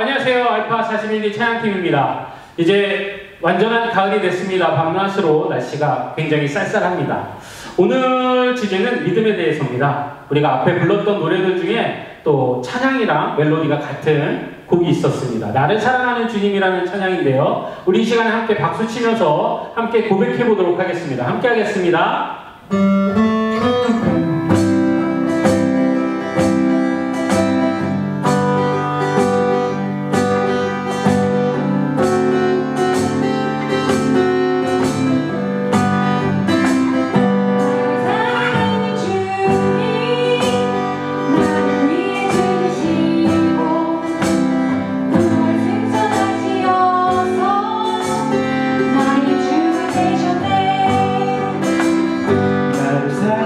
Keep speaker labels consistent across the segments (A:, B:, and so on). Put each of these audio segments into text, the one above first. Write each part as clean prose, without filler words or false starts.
A: 안녕하세요. 알파 41기 찬양팀입니다. 이제 완전한 가을이 됐습니다. 밤낮으로 날씨가 굉장히 쌀쌀합니다. 오늘 주제는 믿음에 대해서입니다. 우리가 앞에 불렀던 노래들 중에 또 찬양이랑 멜로디가 같은 곡이 있었습니다. 나를 사랑하는 주님이라는 찬양인데요. 우리 이 시간에 함께 박수 치면서 함께 고백해 보도록 하겠습니다. 함께 하겠습니다.
B: 나를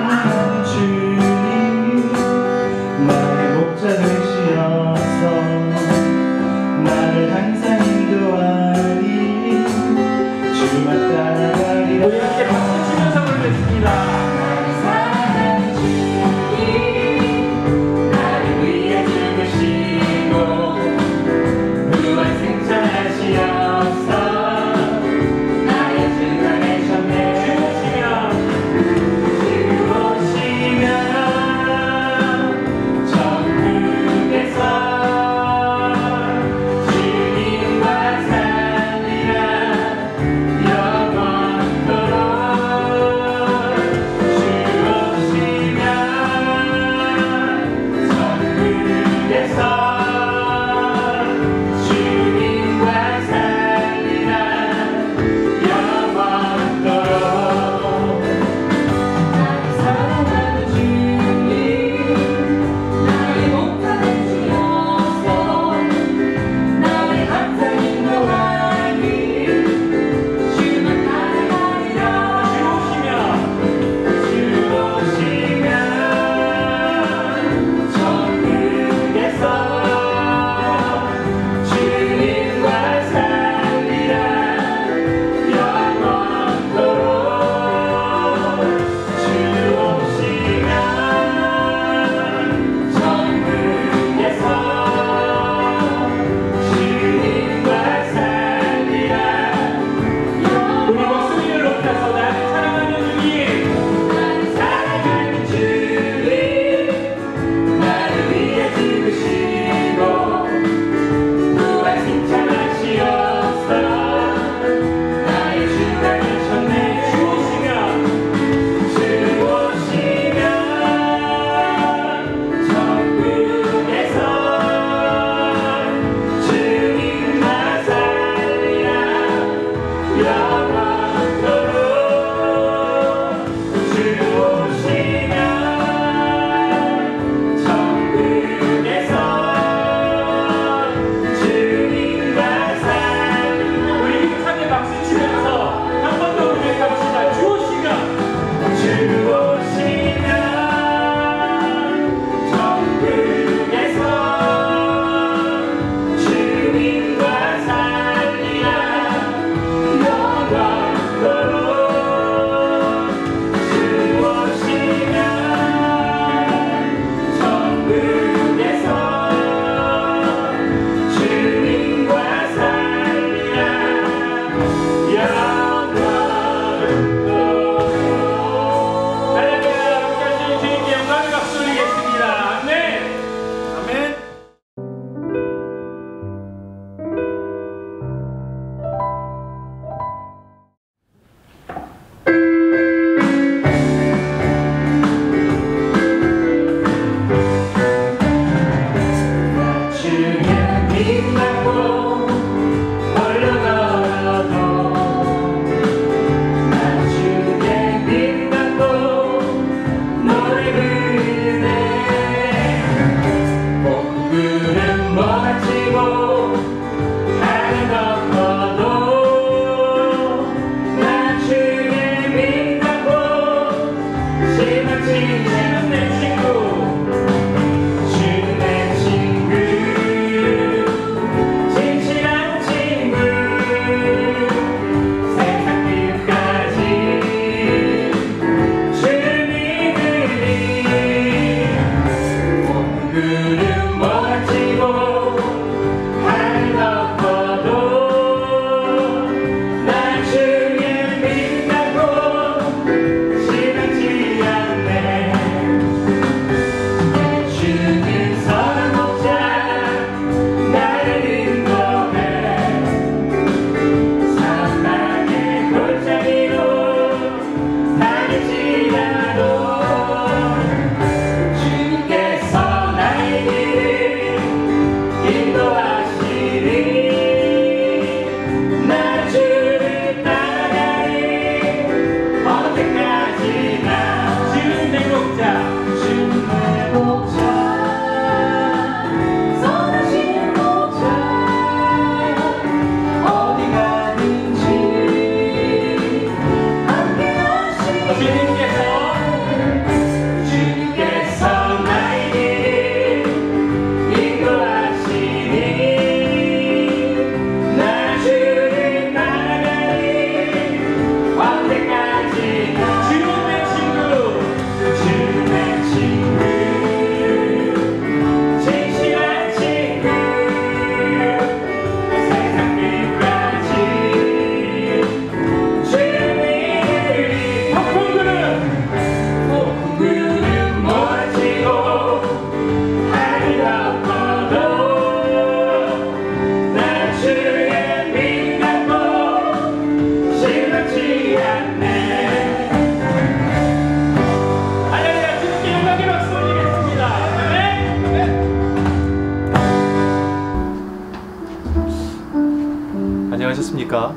B: 보니까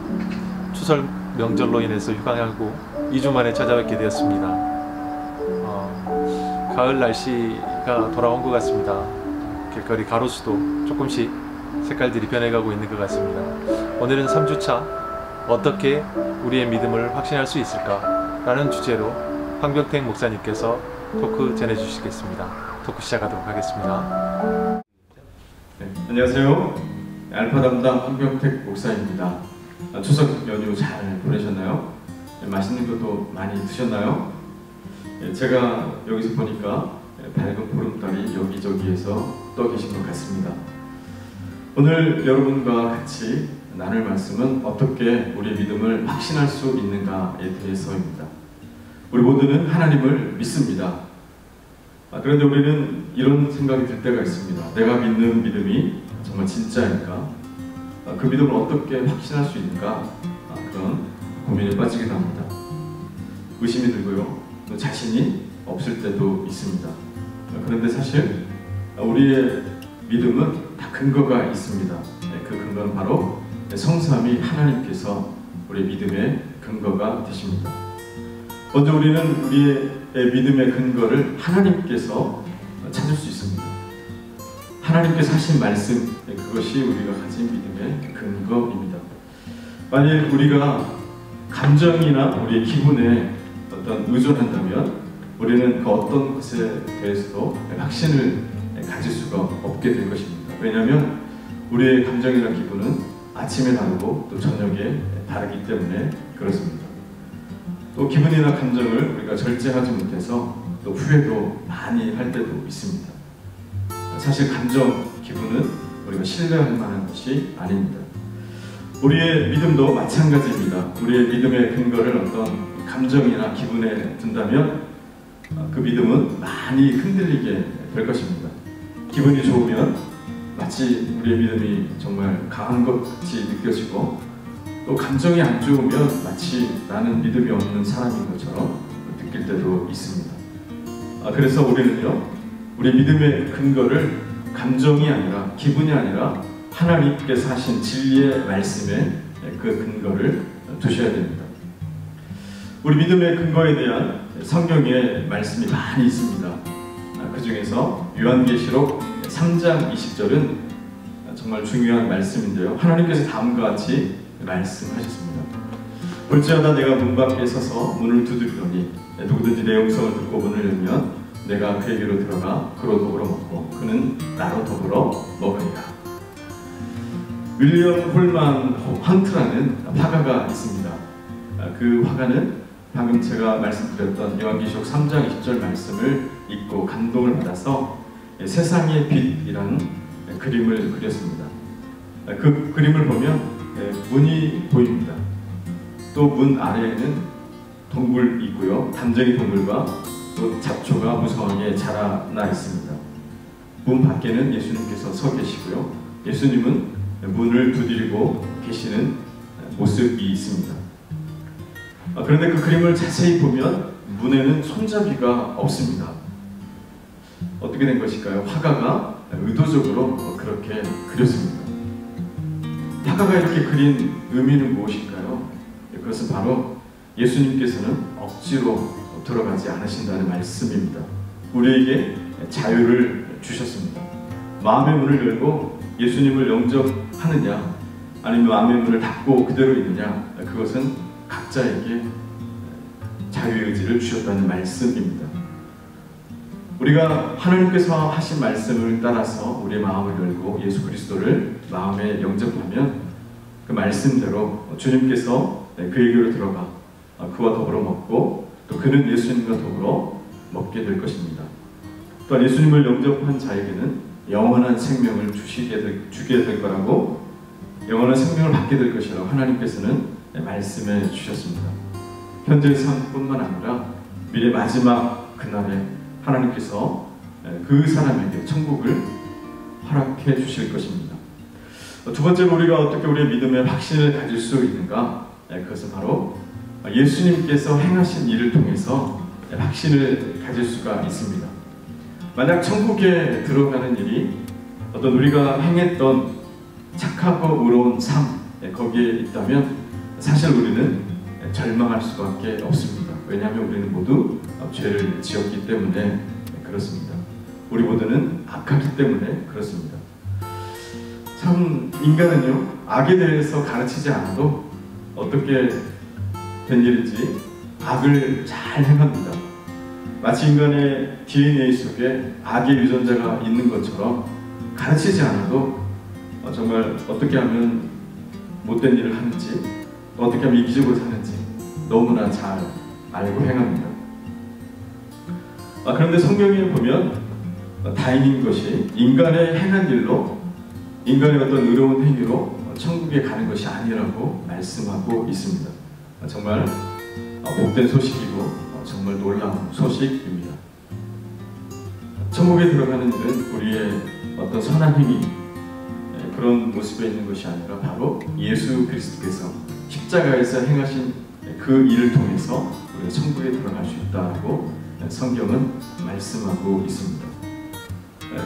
B: 추석 명절로 인해서 휴강하고 2주 만에 찾아뵙게 되었습니다. 가을 날씨가 돌아온 것 같습니다. 길거리 가로수도 조금씩 색깔들이 변해가고 있는 것 같습니다. 오늘은 3주차 어떻게 우리의 믿음을 확신할 수 있을까? 라는 주제로 황병택 목사님께서 토크 전해주시겠습니다. 토크 시작하도록 하겠습니다.
C: 네, 안녕하세요. 알파 담당 황병택 목사입니다. 추석 연휴 잘 보내셨나요? 네, 맛있는 것도 많이 드셨나요? 네, 제가 여기서 보니까 밝은 보름달이 여기저기에서 떠 계신 것 같습니다. 오늘 여러분과 같이 나눌 말씀은 어떻게 우리의 믿음을 확신할 수 있는가에 대해서입니다. 우리 모두는 하나님을 믿습니다. 그런데 우리는 이런 생각이 들 때가 있습니다. 내가 믿는 믿음이 정말 진짜일까? 그 믿음을 어떻게 확신할 수 있는가? 그런 고민에 빠지기도 합니다. 의심이 들고요. 또 자신이 없을 때도 있습니다. 그런데 사실 우리의 믿음은 다 근거가 있습니다. 그 근거는 바로 성삼위 하나님께서 우리의 믿음의 근거가 되십니다. 먼저 우리는 우리의 믿음의 근거를 하나님께서 찾을 수 있습니다. 하나님께서 하신 말씀, 그것이 우리가 가진 믿음의 근거입니다. 만일 우리가 감정이나 우리의 기분에 어떤 의존한다면 우리는 그 어떤 것에 대해서도 확신을 가질 수가 없게 될 것입니다. 왜냐하면 우리의 감정이나 기분은 아침에 다르고 또 저녁에 다르기 때문에 그렇습니다. 또 기분이나 감정을 우리가 절제하지 못해서 또 후회도 많이 할 때도 있습니다. 사실 감정, 기분은 우리가 신뢰할 만한 것이 아닙니다. 우리의 믿음도 마찬가지입니다. 우리의 믿음의 근거를 어떤 감정이나 기분에 둔다면 그 믿음은 많이 흔들리게 될 것입니다. 기분이 좋으면 마치 우리의 믿음이 정말 강한 것 같이 느껴지고, 또 감정이 안 좋으면 마치 나는 믿음이 없는 사람인 것처럼 느낄 때도 있습니다. 그래서 우리는요, 우리 믿음의 근거를 감정이 아니라, 기분이 아니라 하나님께서 하신 진리의 말씀에 그 근거를 두셔야 됩니다. 우리 믿음의 근거에 대한 성경의 말씀이 많이 있습니다. 그 중에서 요한계시록 3장 20절은 정말 중요한 말씀인데요. 하나님께서 다음과 같이 말씀하셨습니다. 볼지어다 내가 문 밖에 서서 문을 두드리노니 누구든지 내 음성을 듣고 문을 열면 내가 그에게로 들어가 그로 더불어 먹고 그는 나로 더불어 먹으리라. 윌리엄 홀만 헌트라는 화가가 있습니다. 그 화가는 방금 제가 말씀드렸던 요한계시록 3장 20절 말씀을 읽고 감동을 받아서 세상의 빛이라는 그림을 그렸습니다. 그 그림을 보면 문이 보입니다. 또 문 아래에는 동굴이 있고요. 담쟁이 동굴과 또 잡초가 무성하게 자라나 있습니다. 문 밖에는 예수님께서 서 계시고요. 예수님은 문을 두드리고 계시는 모습이 있습니다. 그런데 그 그림을 자세히 보면 문에는 손잡이가 없습니다. 어떻게 된 것일까요? 화가가 의도적으로 그렇게 그렸습니다. 화가가 이렇게 그린 의미는 무엇일까요? 그것은 바로 예수님께서는 억지로 들어가지 않으신다는 말씀입니다. 우리에게 자유를 주셨습니다. 마음의 문을 열고 예수님을 영접하느냐, 아니면 마음의 문을 닫고 그대로 있느냐, 그것은 각자에게 자유의 의지를 주셨다는 말씀입니다. 우리가 하나님께서 하신 말씀을 따라서 우리의 마음을 열고 예수 그리스도를 마음에 영접하면 그 말씀대로 주님께서 그에게로 들어가 그와 더불어 먹고 또 그는 예수님과 더불어 먹게 될 것입니다. 또한 예수님을 영접한 자에게는 영원한 생명을 주게 될 거라고, 영원한 생명을 받게 될 것이라고 하나님께서는 말씀해 주셨습니다. 현재의 삶뿐만 아니라 미래 마지막 그날에 하나님께서 그 사람에게 천국을 허락해 주실 것입니다. 두 번째로 우리가 어떻게 우리의 믿음의 확신을 가질 수 있는가? 그것은 바로 예수님께서 행하신 일을 통해서 확신을 가질 수가 있습니다. 만약 천국에 들어가는 일이 어떤 우리가 행했던 착하고 의로운 삶, 거기에 있다면 사실 우리는 절망할 수밖에 없습니다. 왜냐하면 우리는 모두 죄를 지었기 때문에 그렇습니다. 우리 모두는 악하기 때문에 그렇습니다. 참 인간은요, 악에 대해서 가르치지 않아도 어떻게 된 일인지 악을 잘 행합니다. 마치 인간의 DNA 속에 악의 유전자가 있는 것처럼 가르치지 않아도 정말 어떻게 하면 못된 일을 하는지, 어떻게 하면 이기적으로 사는지 너무나 잘 알고 행합니다. 그런데 성경에 보면 다행인 것이 인간의 행한 일로, 인간의 어떤 의로운 행위로 천국에 가는 것이 아니라고 말씀하고 있습니다. 정말 복된 소식이고 정말 놀라운 소식입니다. 천국에 들어가는 일은 우리의 어떤 선한 행위, 그런 모습에 있는 것이 아니라 바로 예수 그리스도께서 십자가에서 행하신 그 일을 통해서 우리가 천국에 들어갈 수 있다고 성경은 말씀하고 있습니다.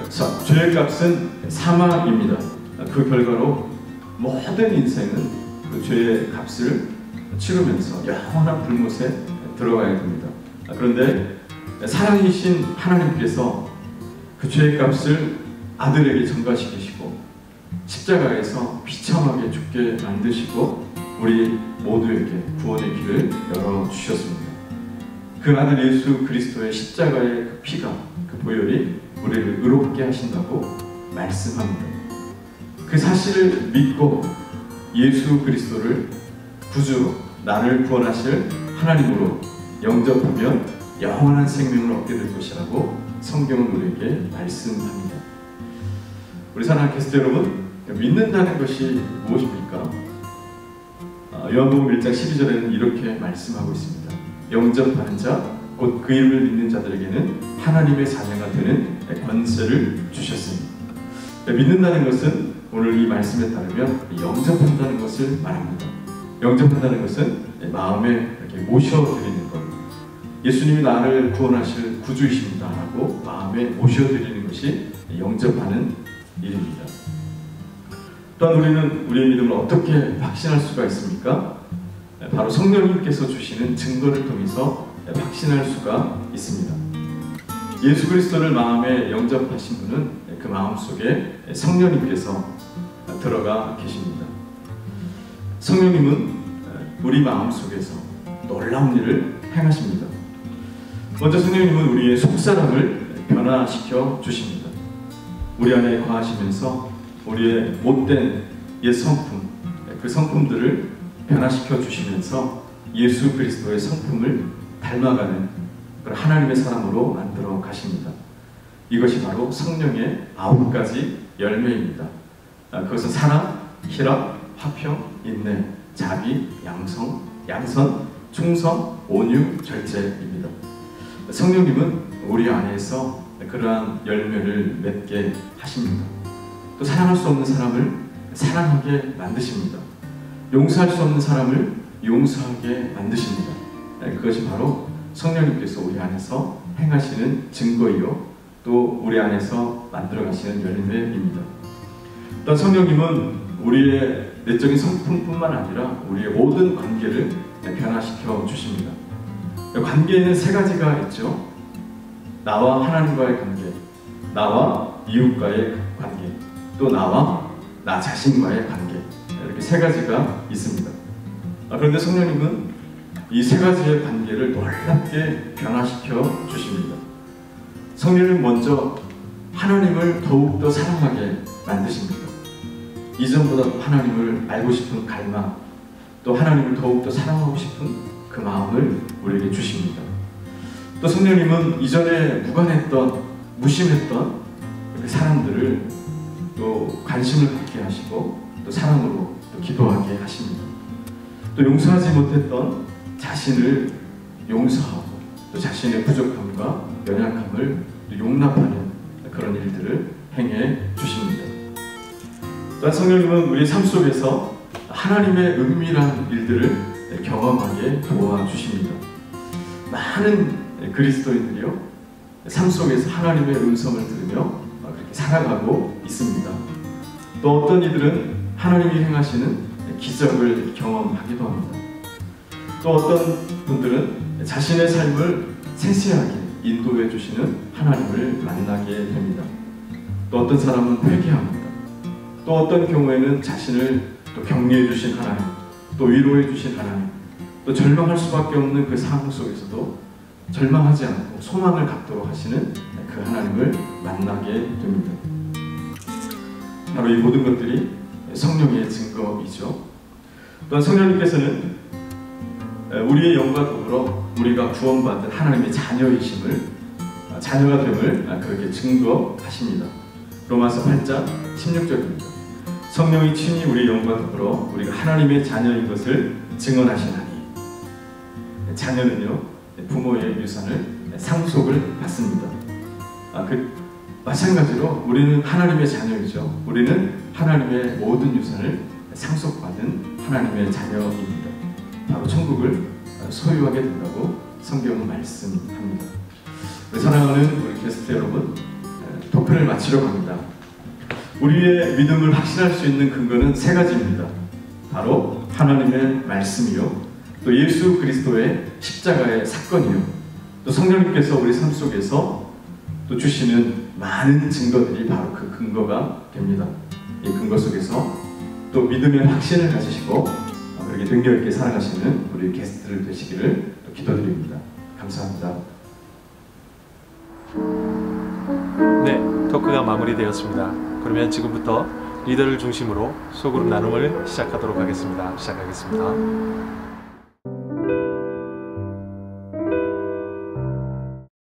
C: 자, 죄의 값은 사망입니다. 그 결과로 모든 인생은 그 죄의 값을 치르면서 영원한 불못에 들어가야 됩니다. 그런데 사랑이신 하나님께서 그 죄의 값을 아들에게 전가시키시고 십자가에서 비참하게 죽게 만드시고 우리 모두에게 구원의 길을 열어주셨습니다. 그 아들 예수 그리스도의 십자가의 그 피가, 그 보혈이 우리를 의롭게 하신다고 말씀합니다. 그 사실을 믿고 예수 그리스도를 구주로, 나를 구원하실 하나님으로 영접하면 영원한 생명을 얻게 될 것이라고 성경은 우리에게 말씀합니다. 우리 사랑하는 게스트 여러분, 믿는다는 것이 무엇입니까? 요한복음 1장 12절에는 이렇게 말씀하고 있습니다. 영접하는 자, 곧 그 이름을 믿는 자들에게는 하나님의 자녀가 되는 권세를 주셨습니다. 믿는다는 것은 오늘 이 말씀에 따르면 영접한다는 것을 말합니다. 영접한다는 것은 마음에 이렇게 모셔드리는 것. 예수님이 나를 구원하실 구주이십니다 라고 마음에 모셔드리는 것이 영접하는 일입니다. 또한 우리는 우리의 믿음을 어떻게 확신할 수가 있습니까? 바로 성령님께서 주시는 증거를 통해서 확신할 수가 있습니다. 예수 그리스도를 마음에 영접하신 분은 그 마음속에 성령님께서 들어가 계십니다. 성령님은 우리 마음속에서 놀라운 일을 행하십니다. 먼저 성령님은 우리의 속사람을 변화시켜 주십니다. 우리 안에 거하시면서 우리의 못된 옛 성품, 그 성품들을 변화시켜 주시면서 예수 그리스도의 성품을 닮아가는 그런 하나님의 사람으로 만들어 가십니다. 이것이 바로 성령의 9가지 열매입니다. 그것은 사랑, 희락, 화평, 인내, 자비, 양선, 충성, 온유, 절제입니다. 성령님은 우리 안에서 그러한 열매를 맺게 하십니다. 또 사랑할 수 없는 사람을 사랑하게 만드십니다. 용서할 수 없는 사람을 용서하게 만드십니다. 그것이 바로 성령님께서 우리 안에서 행하시는 증거이요 또 우리 안에서 만들어 가시는 열매입니다. 또 성령님은 우리의 내적인 성품뿐만 아니라 우리의 모든 관계를 변화시켜 주십니다. 관계에는 3가지가 있죠. 나와 하나님과의 관계, 나와 이웃과의 관계, 또 나와 나 자신과의 관계, 이렇게 3가지가 있습니다. 그런데 성령님은 이 3가지의 관계를 놀랍게 변화시켜 주십니다. 성령님은 먼저 하나님을 더욱더 사랑하게 만드십니다. 이전보다 하나님을 알고 싶은 갈망, 또 하나님을 더욱더 사랑하고 싶은 그 마음을 우리에게 주십니다. 또 성령님은 이전에 무관했던, 무심했던 그 사람들을 또 관심을 갖게 하시고 또 사랑으로 또 기도하게 하십니다. 또 용서하지 못했던 자신을 용서하고 또 자신의 부족함과 연약함을 또 용납하는 그런 일들을 행해 주십니다. 또한 성령님은 우리 삶 속에서 하나님의 은밀한 일들을 경험하게 도와주십니다. 많은 그리스도인들이요 삶 속에서 하나님의 음성을 들으며 그렇게 살아가고 있습니다. 또 어떤 이들은 하나님이 행하시는 기적을 경험하기도 합니다. 또 어떤 분들은 자신의 삶을 세세하게 인도해 주시는 하나님을 만나게 됩니다. 또 어떤 사람은 회개합니다. 또 어떤 경우에는 자신을 또 격려해 주신 하나님, 또 위로해 주신 하나님, 또 절망할 수밖에 없는 그 상황 속에서도 절망하지 않고 소망을 갖도록 하시는 그 하나님을 만나게 됩니다. 바로 이 모든 것들이 성령의 증거이죠. 또한 성령님께서는 우리의 영과 더불어 우리가 구원받은 하나님의 자녀이심을, 자녀가 됨을 그렇게 증거하십니다. 로마서 8장 16절입니다. 성령이 친히 우리 영과 더불어 우리가 하나님의 자녀인 것을 증언하시나니. 자녀는요, 부모의 유산을 상속을 받습니다. 마찬가지로 우리는 하나님의 자녀이죠. 우리는 하나님의 모든 유산을 상속받은 하나님의 자녀입니다. 바로 천국을 소유하게 된다고 성경은 말씀합니다. 사랑하는 우리 게스트 여러분, 토크를 마치러 갑니다. 우리의 믿음을 확신할 수 있는 근거는 세 가지입니다. 바로 하나님의 말씀이요, 또 예수 그리스도의 십자가의 사건이요, 또 성령님께서 우리 삶 속에서 또 주시는 많은 증거들이 바로 그 근거가 됩니다. 이 근거 속에서 또 믿음의 확신을 가지시고 그렇게 능력 있게 살아가시는 우리 게스트들 되시기를 또 기도드립니다. 감사합니다.
B: 네, 토크가 마무리되었습니다. 그러면 지금부터 리더를 중심으로 소그룹 나눔을 시작하도록 하겠습니다.